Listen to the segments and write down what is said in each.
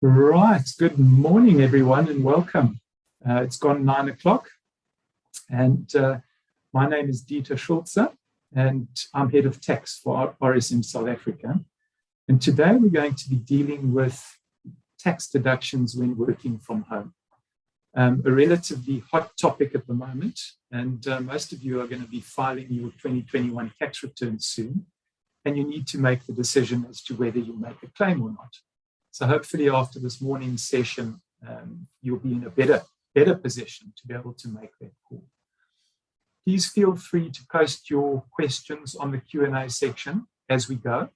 Right, good morning everyone and welcome. It's gone 9 o'clock and my name is Dieter Schulze and I'm head of tax for RSM South Africa. And today we're going to be dealing with tax deductions when working from home. A relatively hot topic at the moment, and most of you are going to be filing your 2021 tax returns soon, and you need to make the decision as to whether you make a claim or not. So hopefully after this morning's session, you'll be in a better position to be able to make that call. Please feel free to post your questions on the Q&A section as we go.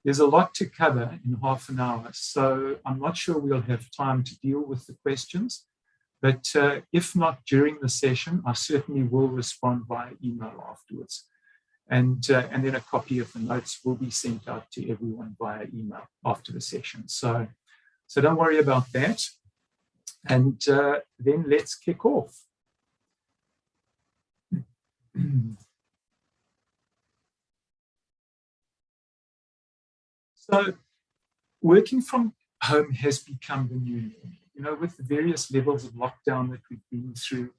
There's a lot to cover in half an hour, so I'm not sure we'll have time to deal with the questions, but if not during the session, I certainly will respond via email afterwards. And then a copy of the notes will be sent out to everyone via email after the session. So don't worry about that. And then let's kick off. So working from home has become the new norm. You know, with the various levels of lockdown that we've been through,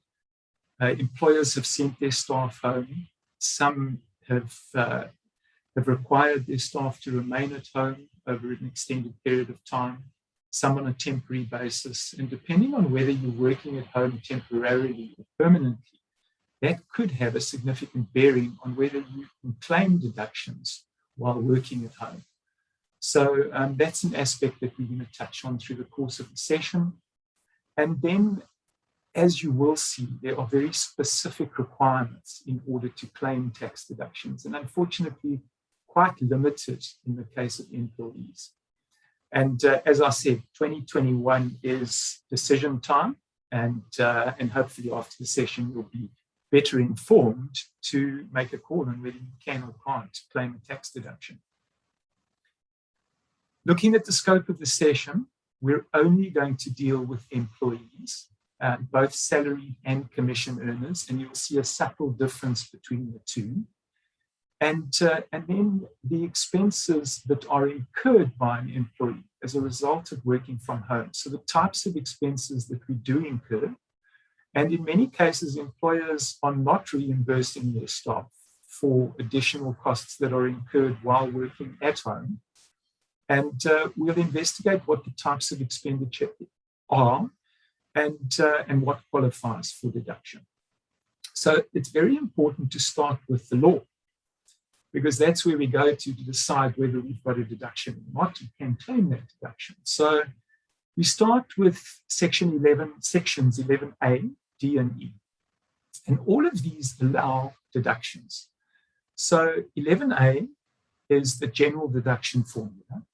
employers have sent their staff home. Some have required their staff to remain at home over an extended period of time, some on a temporary basis. And depending on whether you're working at home temporarily or permanently, that could have a significant bearing on whether you can claim deductions while working at home. So that's an aspect that we're going to touch on through the course of the session. And then, as you will see, there are very specific requirements in order to claim tax deductions, and unfortunately quite limited in the case of employees. And as I said, 2021 is decision time, and hopefully after the session you'll be better informed to make a call on whether you can or can't claim a tax deduction. Looking at the scope of the session, we're only going to deal with employees, both salary and commission earners, and you'll see a subtle difference between the two. And then the expenses that are incurred by an employee as a result of working from home. So the types of expenses that we do incur, and in many cases, employers are not reimbursing their staff for additional costs that are incurred while working at home. And we'll investigate what the types of expenditure are and what qualifies for deduction. So it's very important to start with the law, because that's where we go to decide whether we've got a deduction or not. You can claim that deduction. So we start with sections 11A, D, and E. And all of these allow deductions. So 11A is the general deduction formula.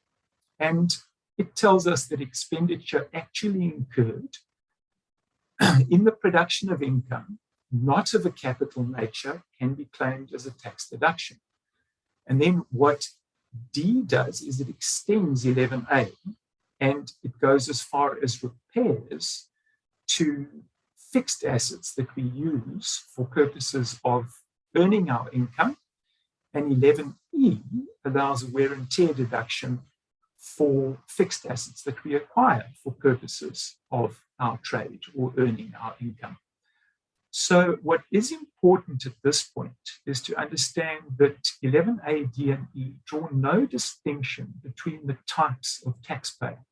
And it tells us that expenditure actually incurred in the production of income, not of a capital nature, can be claimed as a tax deduction. And then what D does is it extends 11A, and it goes as far as repairs to fixed assets that we use for purposes of earning our income. And 11E allows a wear and tear deduction for fixed assets that we acquire for purposes of our trade or earning our income. So what is important at this point is to understand that 11A, D, and E draw no distinction between the types of taxpayer.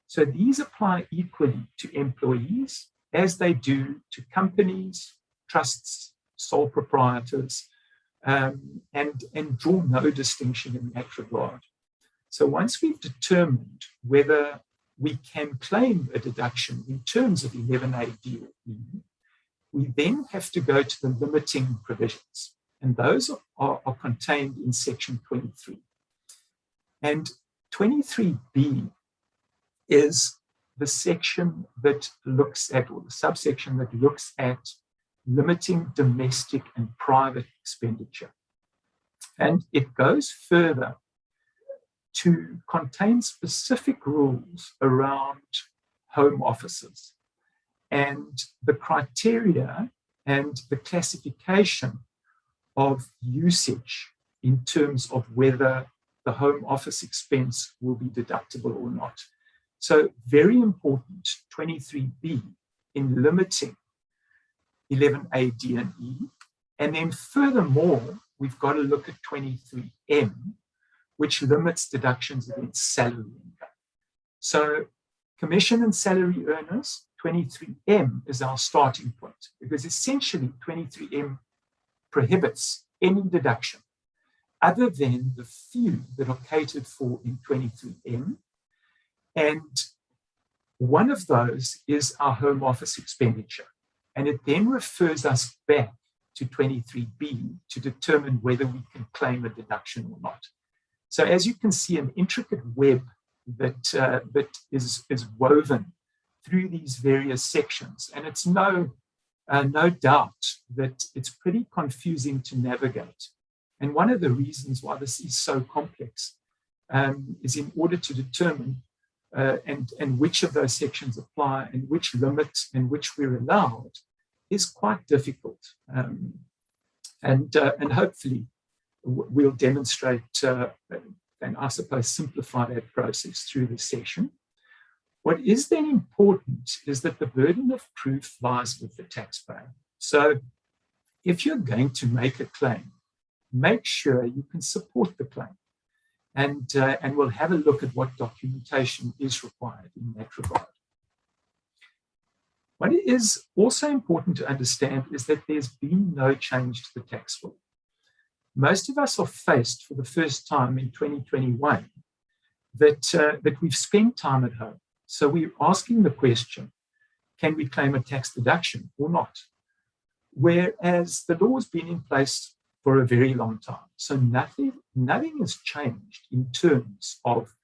So these apply equally to employees as they do to companies, trusts, sole proprietors, and draw no distinction in that regard. So once we've determined whether we can claim a deduction in terms of 11A, D, or E, we then have to go to the limiting provisions. And those are contained in section 23. And 23B is the section that looks at, or the subsection that looks at, limiting domestic and private expenditure. And it goes further to contain specific rules around home offices and the criteria and the classification of usage in terms of whether the home office expense will be deductible or not. So very important, 23B, in limiting 11A, D, and E. And then furthermore, we've got to look at 23M, which limits deductions against salary income. So commission and salary earners, 23M is our starting point, because essentially 23M prohibits any deduction other than the few that are catered for in 23M. And one of those is our home office expenditure. And it then refers us back to 23B to determine whether we can claim a deduction or not. So as you can see, an intricate web that is woven through these various sections. And it's no doubt that it's pretty confusing to navigate. And one of the reasons why this is so complex is in order to determine and which of those sections apply and which limit and which we're allowed is quite difficult. And hopefully we'll demonstrate and I suppose simplify that process through this session. What is then important is that the burden of proof lies with the taxpayer. So if you're going to make a claim, make sure you can support the claim. And we'll have a look at what documentation is required in that regard. What is also important to understand is that there's been no change to the tax law. Most of us are faced for the first time in 2021 that we've spent time at home. So we're asking the question, can we claim a tax deduction or not? Whereas the law has been in place for a very long time. So nothing has changed in terms of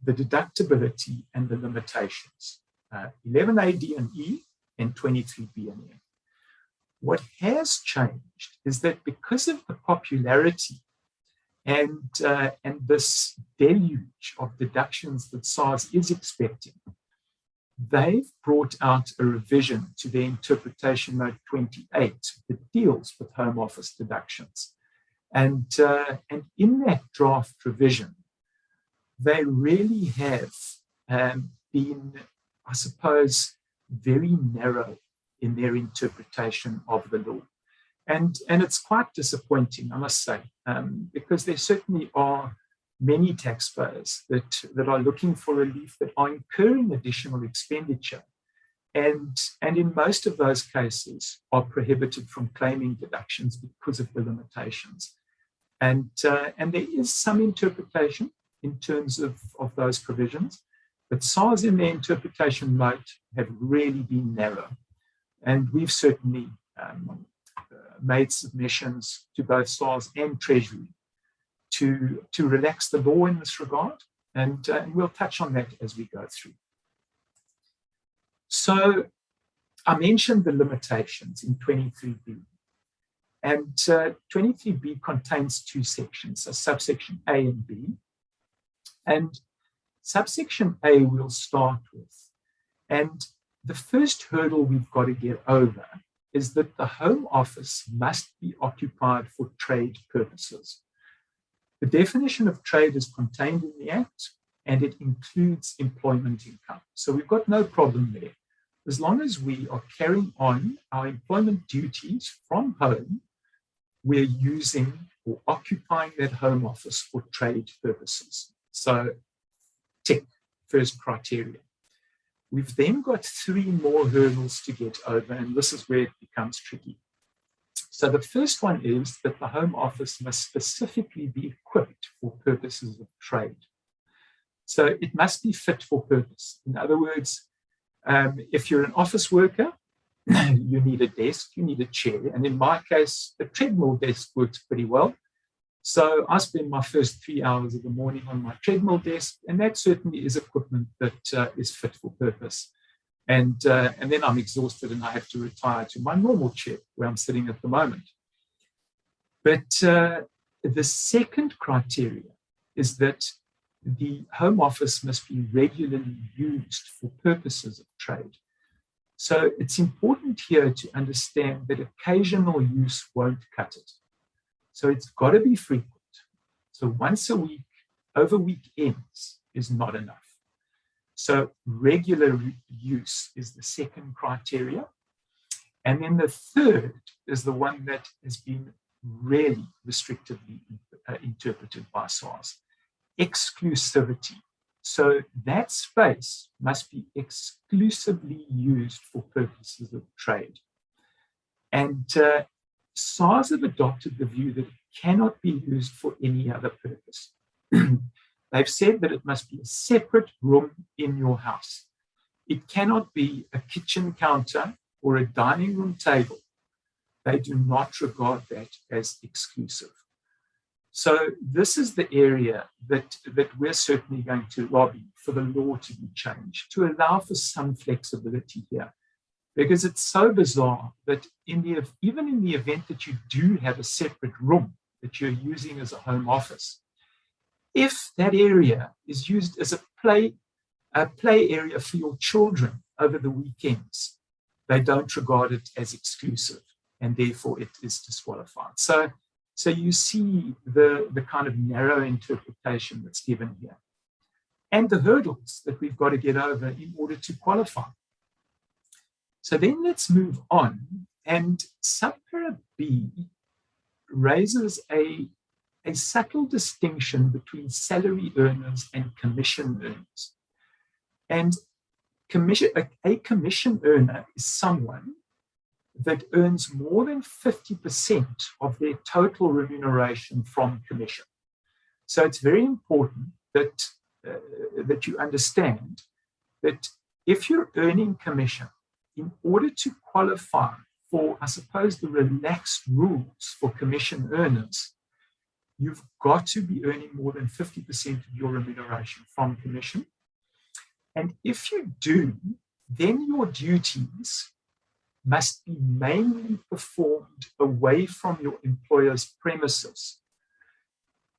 the deductibility and the limitations. 11A, D, and E, and 23B and M. What has changed is that because of the popularity and this deluge of deductions that SARS is expecting, they've brought out a revision to their interpretation note 28 that deals with home office deductions. And in that draft revision, they really have been, I suppose, very narrow in their interpretation of the law. And it's quite disappointing, I must say, because there certainly are many taxpayers that are looking for relief, that are incurring additional expenditure, and in most of those cases are prohibited from claiming deductions because of the limitations. And there is some interpretation in terms of those provisions, but SARS in their interpretation note have really been narrow. And we've certainly made submissions to both SARS and Treasury to relax the law in this regard, and we'll touch on that as we go through. So I mentioned the limitations in 23B, and 23B contains two sections, so subsection A and B. And subsection A we'll start with, and the first hurdle we've got to get over is that the Home Office must be occupied for trade purposes. The definition of trade is contained in the Act, and it includes employment income. So we've got no problem there. As long as we are carrying on our employment duties from home, we're using or occupying that Home Office for trade purposes. So tick, first criteria. We've then got three more hurdles to get over, and this is where it becomes tricky. So the first one is that the Home Office must specifically be equipped for purposes of trade. So it must be fit for purpose. In other words, if you're an office worker, you need a desk, you need a chair. And in my case, a treadmill desk works pretty well. So I spend my first 3 hours of the morning on my treadmill desk, and that certainly is equipment that is fit for purpose. And then I'm exhausted and I have to retire to my normal chair where I'm sitting at the moment. But the second criteria is that the Home Office must be regularly used for purposes of trade. So it's important here to understand that occasional use won't cut it. So it's got to be frequent. So once a week, over weekends, is not enough. So regular use is the second criteria. And then the third is the one that has been really restrictively interpreted by SARS, exclusivity. So that space must be exclusively used for purposes of trade. And SARS have adopted the view that it cannot be used for any other purpose. They've said that it must be a separate room in your house. It cannot be a kitchen counter or a dining room table. They do not regard that as exclusive. So this is the area that we're certainly going to lobby for the law to be changed, to allow for some flexibility here. Because it's so bizarre that even in the event that you do have a separate room that you're using as a home office, if that area is used as a play area for your children over the weekends, they don't regard it as exclusive, and therefore it is disqualified. So you see the kind of narrow interpretation that's given here, and the hurdles that we've got to get over in order to qualify. So then let's move on, and subpara B raises a subtle distinction between salary earners and commission earners. And a commission earner is someone that earns more than 50% of their total remuneration from commission. So it's very important that you understand that if you're earning commission, in order to qualify for, I suppose, the relaxed rules for commission earners, you've got to be earning more than 50% of your remuneration from commission. And if you do, then your duties must be mainly performed away from your employer's premises,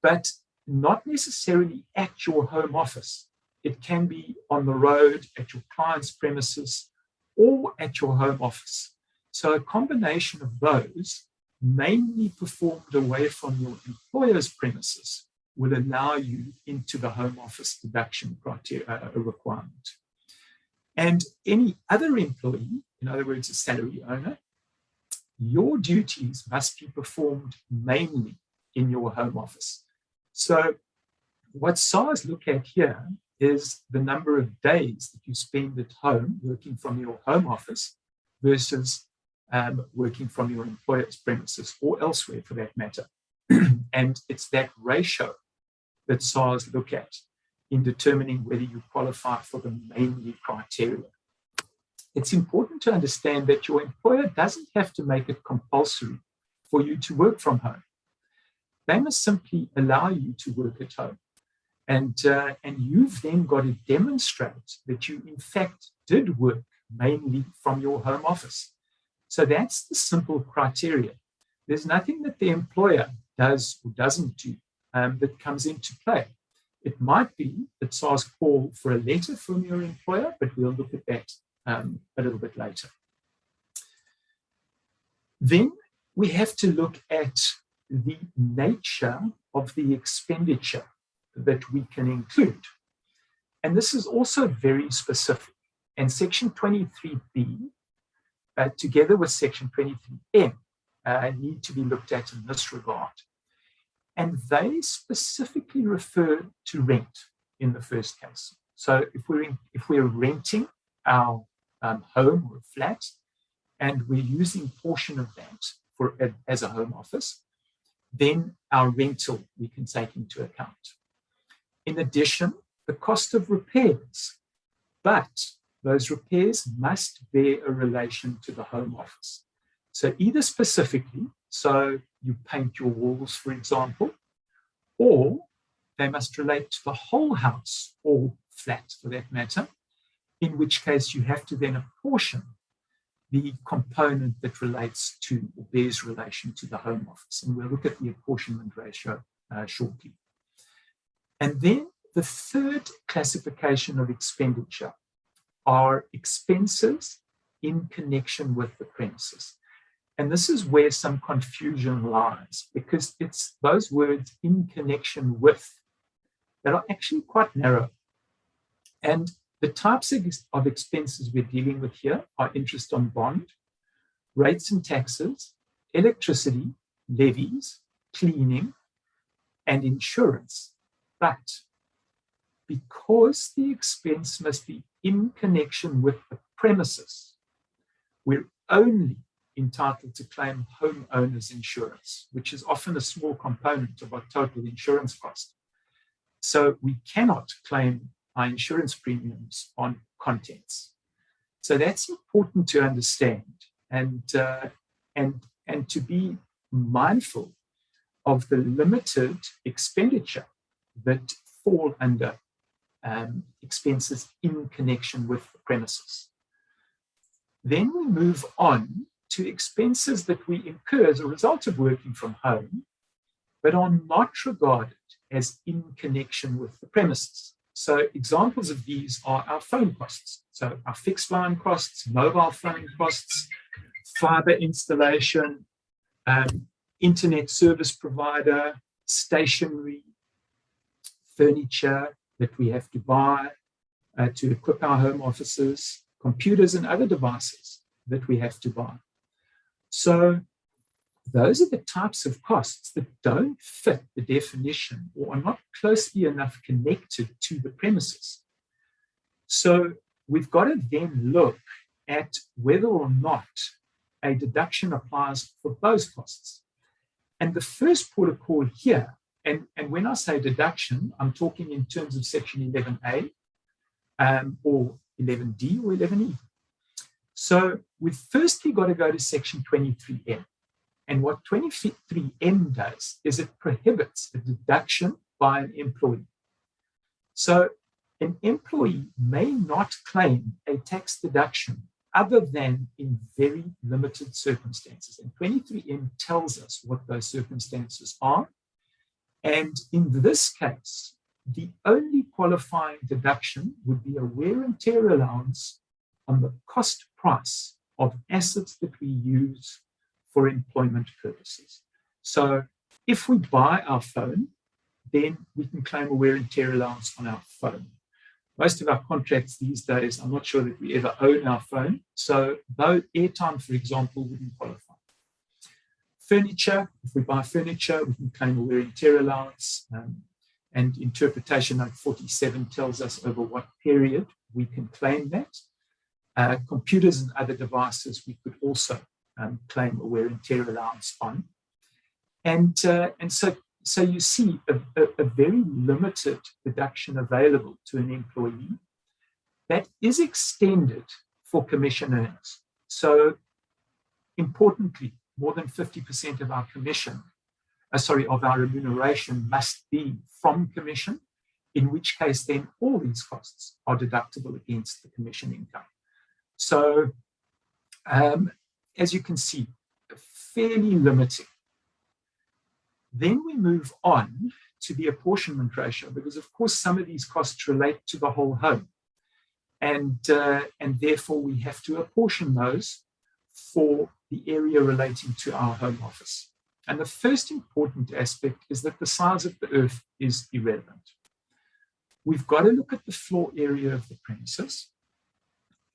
but not necessarily at your home office. It can be on the road, at your client's premises, or at your home office. So a combination of those, mainly performed away from your employer's premises, will allow you into the home office deduction criteria requirement. And any other employee, in other words, a salary owner, your duties must be performed mainly in your home office. So what SARS look at here is the number of days that you spend at home working from your home office versus working from your employer's premises or elsewhere for that matter. And it's that ratio that SARS look at in determining whether you qualify for the mainly criteria. It's important to understand that your employer doesn't have to make it compulsory for you to work from home. They must simply allow you to work at home. And you've then got to demonstrate that you, in fact, did work mainly from your home office. So that's the simple criteria. There's nothing that the employer does or doesn't do that comes into play. It might be that SARS call for a letter from your employer, but we'll look at that a little bit later. Then we have to look at the nature of the expenditure that we can include. And this is also very specific. And Section 23B, together with Section 23M, need to be looked at in this regard. And they specifically refer to rent in the first case. So if we're renting our home or a flat, and we're using a portion of that as a home office, then our rental we can take into account. In addition, the cost of repairs, but those repairs must bear a relation to the home office. So either specifically, so you paint your walls, for example, or they must relate to the whole house or flat for that matter, in which case you have to then apportion the component that relates to or bears relation to the home office. And we'll look at the apportionment ratio shortly. And then the third classification of expenditure are expenses in connection with the premises. And this is where some confusion lies, because it's those words in connection with that are actually quite narrow. And The types of expenses we're dealing with here are interest on bond, rates and taxes, electricity, levies, cleaning, and insurance. But because the expense must be in connection with the premises, we're only entitled to claim homeowners insurance, which is often a small component of our total insurance cost. So we cannot claim our insurance premiums on contents. So that's important to understand and to be mindful of the limited expenditure that fall under expenses in connection with the premises. Then we move on to expenses that we incur as a result of working from home, but are not regarded as in connection with the premises. So examples of these are our phone costs. So our fixed line costs, mobile phone costs, fiber installation, internet service provider, stationery, furniture that we have to buy to equip our home offices, computers and other devices that we have to buy. So those are the types of costs that don't fit the definition or are not closely enough connected to the premises. So we've got to then look at whether or not a deduction applies for both costs. And the first port of call here, and when I say deduction, I'm talking in terms of section 11A or 11D or 11E. So we've firstly got to go to section 23M. And what 23M does is it prohibits a deduction by an employee. So an employee may not claim a tax deduction other than in very limited circumstances. And 23M tells us what those circumstances are. And in this case, the only qualifying deduction would be a wear and tear allowance on the cost price of assets that we use for employment purposes. So if we buy our phone, then we can claim a wear and tear allowance on our phone. Most of our contracts these days, I'm not sure that we ever own our phone. So though airtime, for example, wouldn't qualify. Furniture, if we buy furniture, we can claim a wear and tear allowance. And interpretation note 47 tells us over what period we can claim that. Computers and other devices, we could also claim a wear and tear allowance on. And so you see a very limited deduction available to an employee that is extended for commission earners. So importantly, more than 50% of our of our remuneration must be from commission, in which case then all these costs are deductible against the commission income. So as you can see, fairly limiting. Then we move on to the apportionment ratio, because of course some of these costs relate to the whole home. And therefore we have to apportion those for the area relating to our home office. And the first important aspect is that the size of the earth is irrelevant. We've got to look at the floor area of the premises,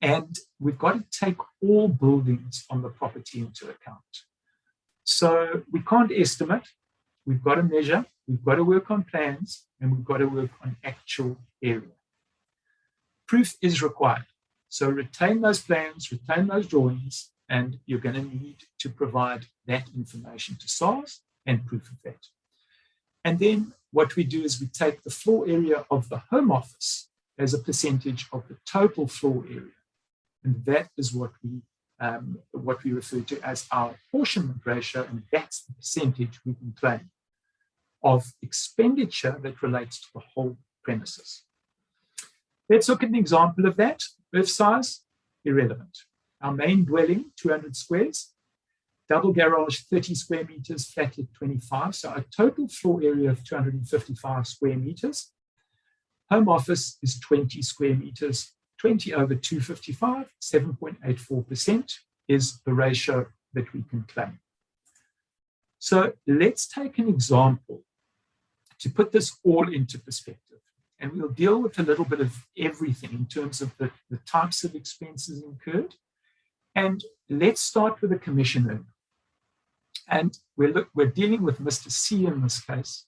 and we've got to take all buildings on the property into account. So we can't estimate, we've got to measure, we've got to work on plans, and we've got to work on actual area. Proof is required. So retain those plans, retain those drawings, and you're going to need to provide that information to SARS and proof of that. And then what we do is we take the floor area of the home office as a percentage of the total floor area. And that is what we refer to as our apportionment ratio, and that's the percentage we can claim of expenditure that relates to the whole premises. Let's look at an example of that. Earth size, irrelevant. Our main dwelling, 200 squares, double garage, 30 square meters, flatlet 25. So a total floor area of 255 square meters. Home office is 20 square meters, 20 over 255, 7.84% is the ratio that we can claim. So let's take an example to put this all into perspective. and we'll deal with a little bit of everything in terms of the types of expenses incurred. And let's start with a commission earner. And we're dealing with Mr. C in this case,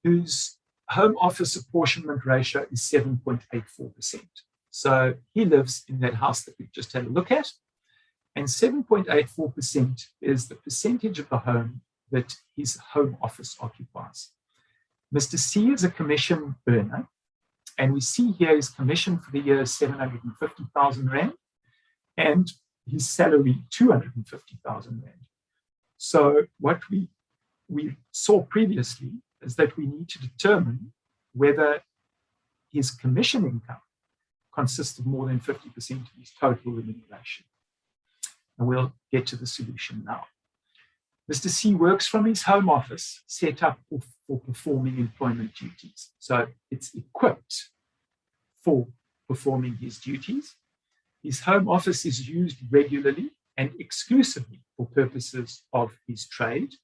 whose home office apportionment ratio is 7.84%. So he lives in that house that we've just had a look at. And 7.84% is the percentage of the home that his home office occupies. Mr. C is a commission earner, and we see here his commission for the year is 750,000 Rand, and his salary 250,000 Rand. So what we saw previously is that we need to determine whether his commission income consists of more than 50% of his total remuneration. And we'll get to the solution now. Mr. C works from his home office set up for performing employment duties. So it's equipped for performing his duties. His home office is used regularly and exclusively for purposes of his trade.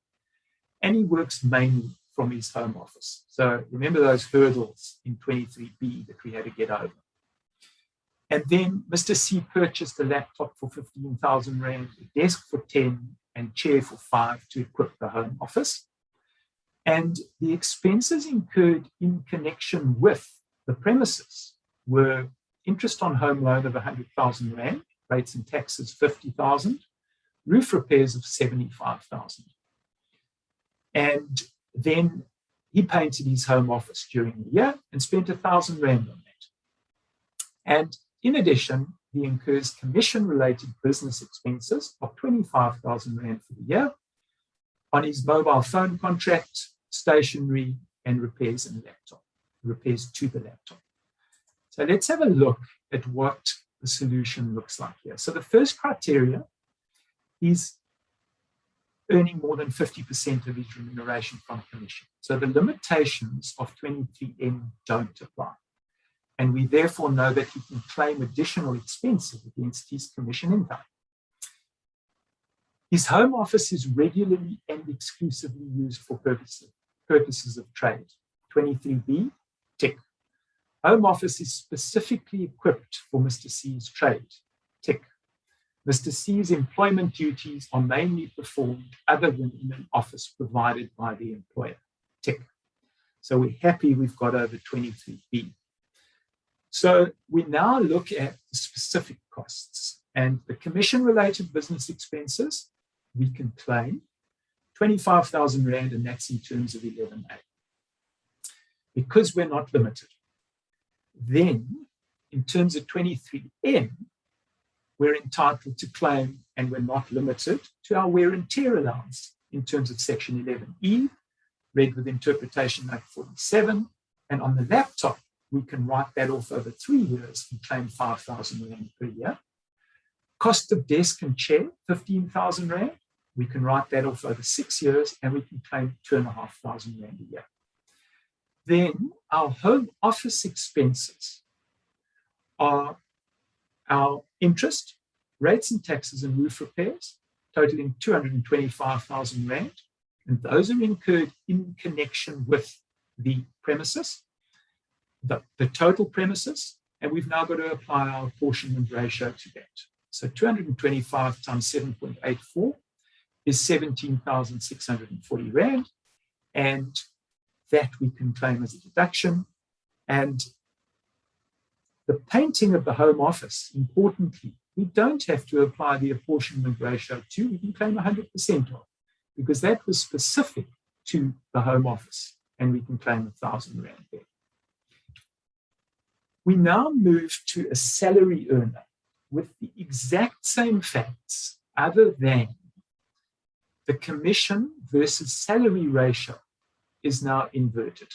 And he works mainly from his home office. So remember those hurdles in 23B that we had to get over. And then Mr. C purchased a laptop for 15,000 Rand, a desk for 10, and chair for 5 to equip the home office. And the expenses incurred in connection with the premises were interest on home loan of 100,000 Rand, rates and taxes 50,000, roof repairs of 75,000. And then he painted his home office during the year and spent 1,000 Rand on that. And in addition, he incurs commission-related business expenses of 25,000 Rand for the year on his mobile phone contract, stationery, and repairs to the laptop. So let's have a look at what the solution looks like here. So the first criteria is earning more than 50% of his remuneration from commission. So the limitations of 23M don't apply. And we therefore know that he can claim additional expenses against his commission income. His home office is regularly and exclusively used for purposes of trade. 23B, tick. Home office is specifically equipped for Mr. C's trade, tick. Mr. C's employment duties are mainly performed other than in an office provided by the employer, tick. So we're happy we've got over 23B. So we now look at the specific costs, and the commission-related business expenses we can claim 25,000 Rand, and that's in terms of 11A. Because we're not limited. Then, in terms of 23M, we're entitled to claim, and we're not limited to our wear and tear allowance in terms of section 11E, read with interpretation note 47, and on the laptop, we can write that off over 3 years and claim 5,000 Rand per year. Cost of desk and chair, 15,000 Rand. We can write that off over 6 years and we can claim 2,500 Rand a year. Then our home office expenses are our interest, rates and taxes and roof repairs, totaling 225,000 Rand. And those are incurred in connection with the premises, the total premises, and we've now got to apply our apportionment ratio to that. So 225 times 7.84 is 17,640 Rand, and that we can claim as a deduction. And the painting of the home office, importantly, we don't have to apply the apportionment ratio to, we can claim 100% of, because that was specific to the home office, and we can claim 1,000 Rand there. We now move to a salary earner with the exact same facts, other than the commission versus salary ratio is now inverted.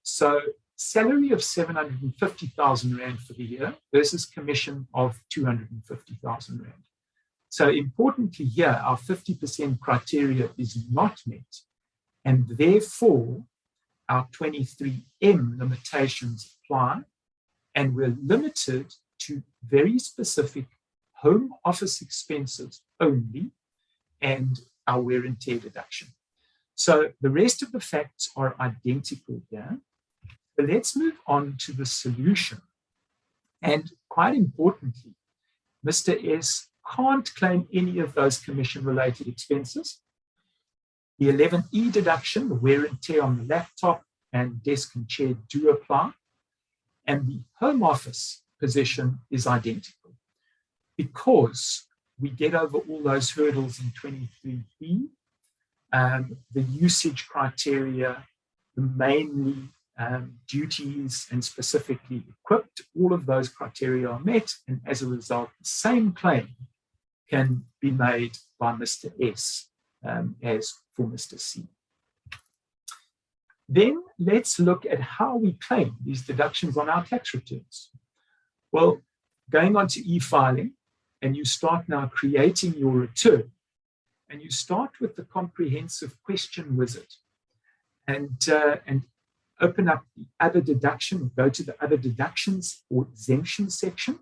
So salary of 750,000 Rand for the year versus commission of 250,000 Rand. So importantly here, our 50% criteria is not met, and therefore our 23M limitations apply, and we're limited to very specific home office expenses only and our wear and tear deduction. So the rest of the facts are identical here. The But let's move on to the solution. And quite importantly, Mr. S can't claim any of those commission-related expenses. The 11E deduction, the wear and tear on the laptop and desk and chair, do apply. And the home office position is identical because we get over all those hurdles in 23B. The usage criteria, the mainly duties and specifically equipped, all of those criteria are met, and as a result, the same claim can be made by Mr. S as for Mr. C. Then let's look at how we claim these deductions on our tax returns. Well, going on to Efiling, and you start now creating your return, and you start with the comprehensive question wizard, and open up the other deduction, go to the other deductions or exemptions section.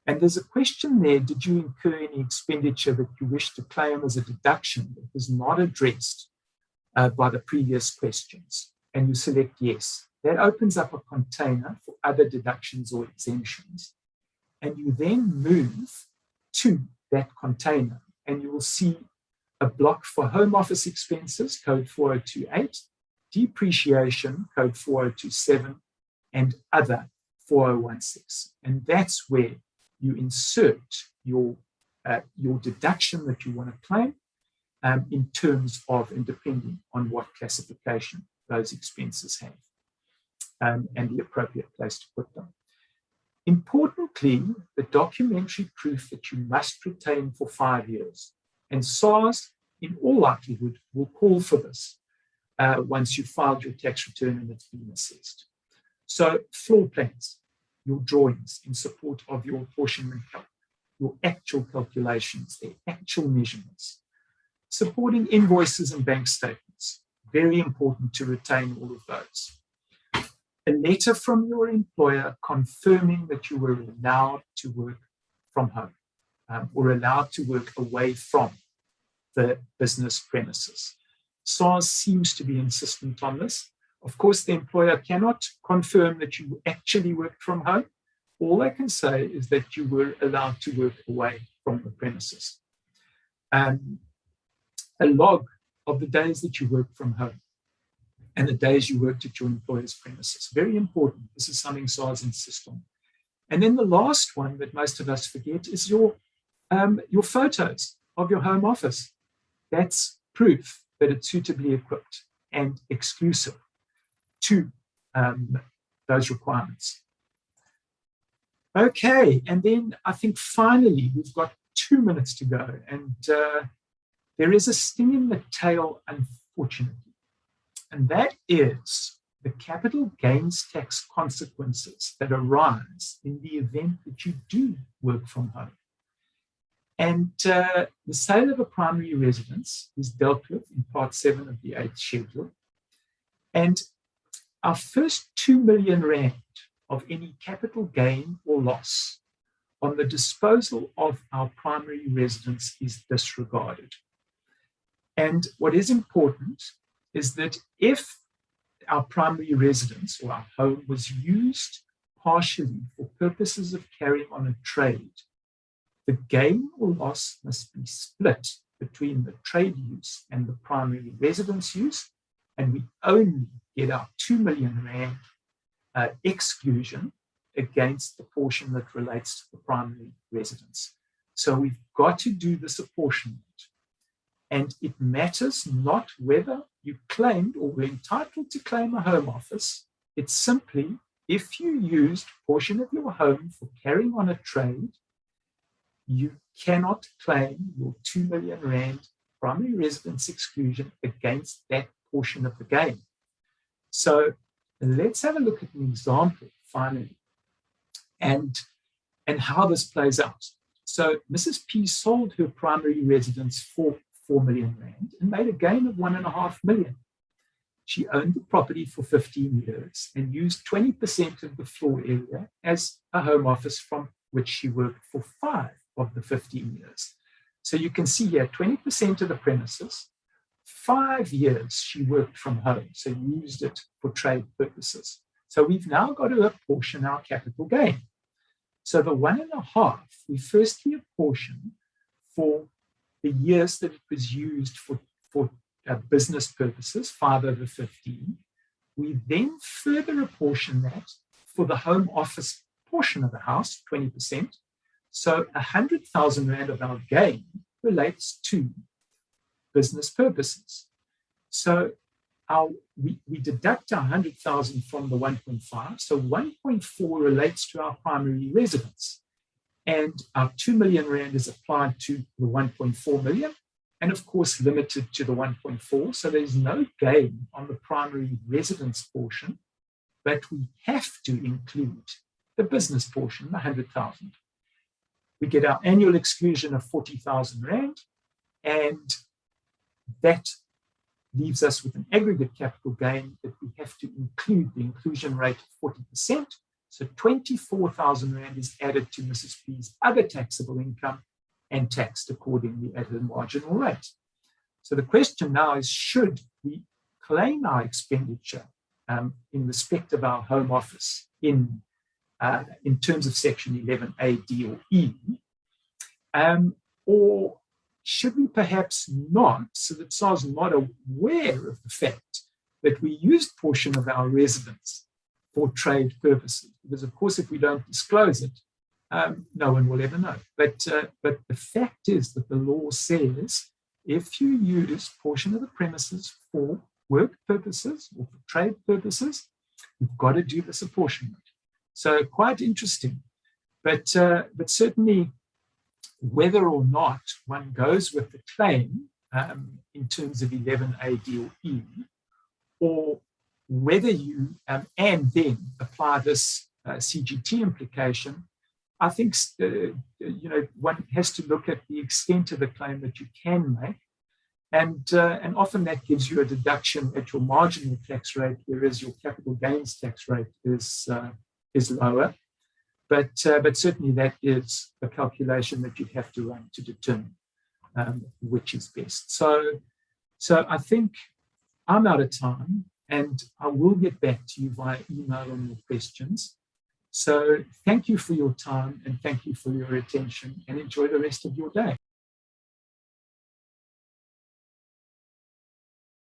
And there's a question there: did you incur any expenditure that you wish to claim as a deduction that was not addressed by the previous questions? And you select yes. That opens up a container for other deductions or exemptions. And you then move to that container, and you will see a block for home office expenses, code 4028, depreciation, code 4027, and other 4016. And that's where you insert your deduction that you want to claim in terms of and depending on what classification those expenses have and the appropriate place to put them. Importantly, the documentary proof that you must retain for 5 years, and SARS, in all likelihood, will call for this once you've filed your tax return and it's been assessed. So floor plans, your drawings in support of your apportionment calc, your actual calculations, their actual measurements, supporting invoices and bank statements, very important to retain all of those. A letter from your employer confirming that you were allowed to work from home or allowed to work away from the business premises. SARS seems to be insistent on this. Of course, the employer cannot confirm that you actually worked from home. All they can say is that you were allowed to work away from the premises. A log of the days that you worked from home and the days you worked at your employer's premises. Very important. This is something SARS insists on. And then the last one that most of us forget is your photos of your home office. That's proof that it's suitably equipped and exclusive to those requirements. Okay, and then I think finally we've got 2 minutes to go, and there is a sting in the tail, unfortunately, and that is the capital gains tax consequences that arise in the event that you do work from home. And the sale of a primary residence is dealt with in Part 7 of the 8th Schedule. And our first 2 million rand of any capital gain or loss on the disposal of our primary residence is disregarded. And what is important is that if our primary residence or our home was used partially for purposes of carrying on a trade, the gain or loss must be split between the trade use and the primary residence use, and we only get our 2 million rand exclusion against the portion that relates to the primary residence. So we've got to do this apportionment. And it matters not whether you claimed or were entitled to claim a home office. It's simply if you used a portion of your home for carrying on a trade, you cannot claim your 2 million rand primary residence exclusion against that portion of the gain. So let's have a look at an example finally and how this plays out. So Mrs. P sold her primary residence for 4 million rand and made a gain of 1.5 million. She owned the property for 15 years and used 20% of the floor area as a home office from which she worked for 5 of the 15 years. So you can see here 20% of the premises, 5 years she worked from home, so used it for trade purposes. So we've now got to apportion our capital gain. So the 1.5, we firstly apportion for the years that it was used for business purposes, 5/15. We then further apportion that for the home office portion of the house, 20%. So 100,000 Rand of our gain relates to business purposes. So we deduct 100,000 from the 1.5. So 1.4 relates to our primary residence. And our 2 million Rand is applied to the 1.4 million, and of course limited to the 1.4. So there's no gain on the primary residence portion, but we have to include the business portion, the 100,000. We get our annual exclusion of 40,000 Rand, and that leaves us with an aggregate capital gain that we have to include the inclusion rate of 40%. So 24,000 Rand is added to Mrs. P's other taxable income and taxed accordingly at her marginal rate. So the question now is, should we claim our expenditure in respect of our home office in terms of Section 11A, D, or E, or should we perhaps not, so that SARS not aware of the fact that we used portion of our residence for trade purposes? Because of course, if we don't disclose it, no one will ever know. But the fact is that the law says if you use portion of the premises for work purposes or for trade purposes, you've got to do this apportionment. So quite interesting. But certainly, whether or not one goes with the claim in terms of 11A, D, or E, or whether you and then apply this CGT implication, I think one has to look at the extent of the claim that you can make, and often that gives you a deduction at your marginal tax rate, whereas your capital gains tax rate is lower. But certainly that is a calculation that you have to run to determine which is best. So I think I'm out of time, and I will get back to you via email on your questions. So thank you for your time, and thank you for your attention, and enjoy the rest of your day.